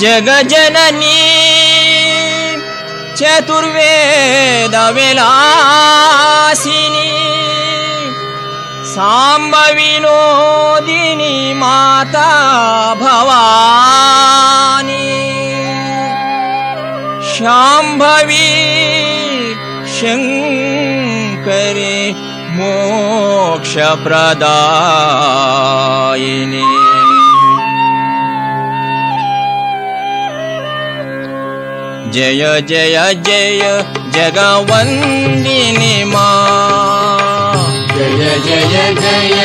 जगजननी चतुर्वेदविलासिनी साम्बविनोदिनी माता भवानी शाम्भवी शंकरी मोक्षप्रदायिनी जय जय जय जगवंदिनी मां जय जय जय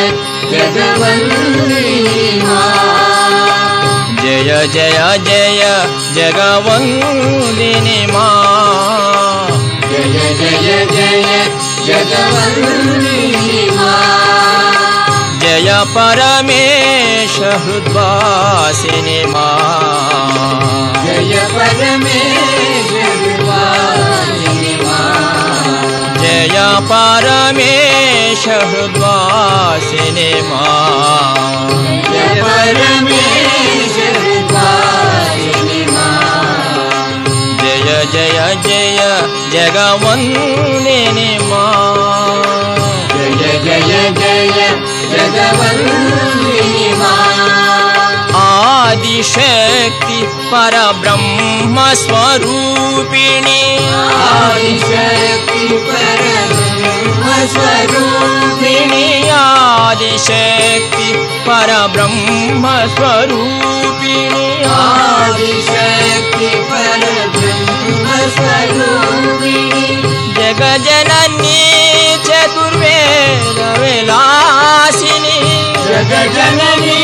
जगवंदिनी मां जय जय जय जगवंदिनी मां जय जय जय जगवंदिनी मां जय परमेश हृद्वासिनी मां जय परमेश हृद्वासिनी मां जय परमेश हृद्वासिनी मां जय परमेश हृद्वासिनी मां जय जय जय जगवंदिनी मां जय जय जय जगवंदिनी मां आदिशक्ति परब्रह्म स्वरूपिणी आदिशक्ति परब्रह्म स्वरूपिणी आदिशक्ति परब्रह्म स्वरूपिणी आदिशक्ति परब्रह्म स्वरूपिणी जगजननी चतुर्वेद विलासिनी जगजननी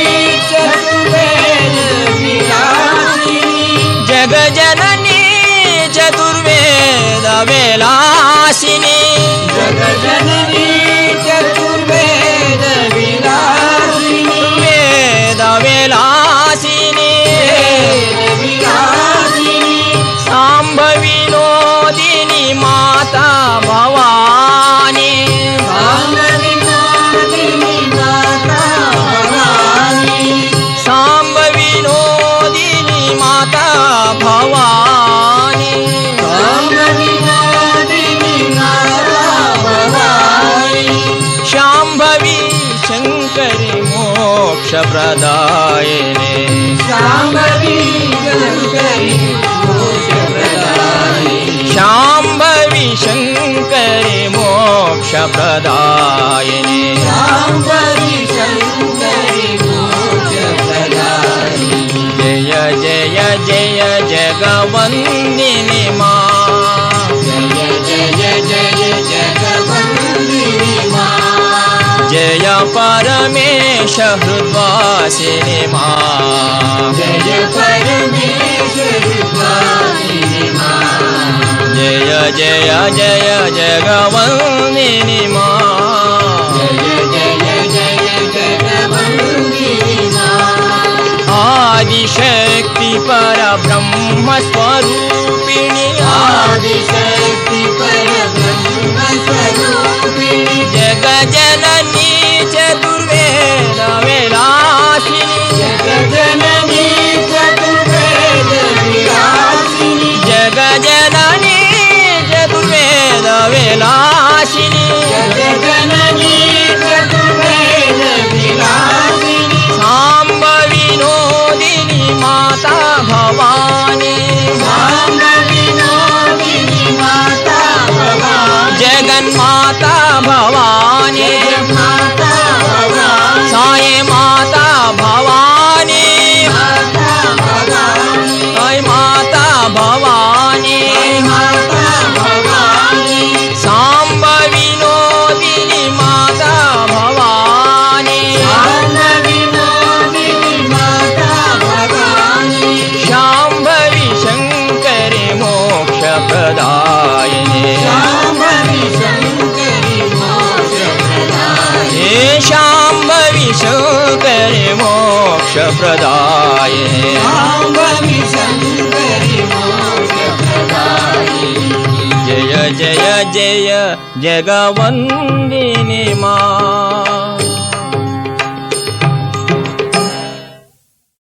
चतुर्वेद विलासिनी जगजननी चतुर्वेद विलासिनी जगजननी चतुर्वेद विलासिनी वेद विलासिनी विलासिनी साम्बविनोदिनी माता भवानी साम्बविनोदिनी माता भवानी साम्बविनोदिनी माता भवानी साम्बविनोदिनी माता भवानी शाम्भवी शंकरी मोक्षप्रदायिनी शाम्भवी शंकरी मोक्षप्रदायिनी शाम्भवी शंकरी मोक्षप्रदायिनी शाम्भवी शंकरी मोक्षप्रदायिनी जय जय जय जगवंदिनी मां जय जय जय जगवंदिनी मां जय परमेश हृद्वासिनी मां जय परमेश हृद्वासिनी मां जय जय जय जगवंदिनी मां जय जय जय जगवंदिनी मां आदिशक्ति परब्रह्म स्वरूपिणी आदिशक्ति परब्रह्म स्वरूपिणी जगजननी चतुर्वेद विलासिनी जगजननी चतुर्वेद विलासिनी जगजननी चतुर्वेद विलासिनी जगजननी चतुर्वेद विलासिनी साम्बविनोदिनी माता भवानी साम्बविनोदिनी माता भवानी जगन्माता भवानी माता भवानी साई माता भवानी माता भवानी साई माता भवानी माता भवानी साम्बविनोदिनी माता भवानी साम्बविनोदिनी माता भवानी शाम्भवी शंकरी मोक्षप्रदायिनी शाम्भवी शंकरी मोक्षप्रदायिनी हे शाम्भवी शंकरी मोक्षप्रदायिनी शाम्भवी शंकरी मोक्षप्रदायिनी जय जय जय जगवंदिनी मां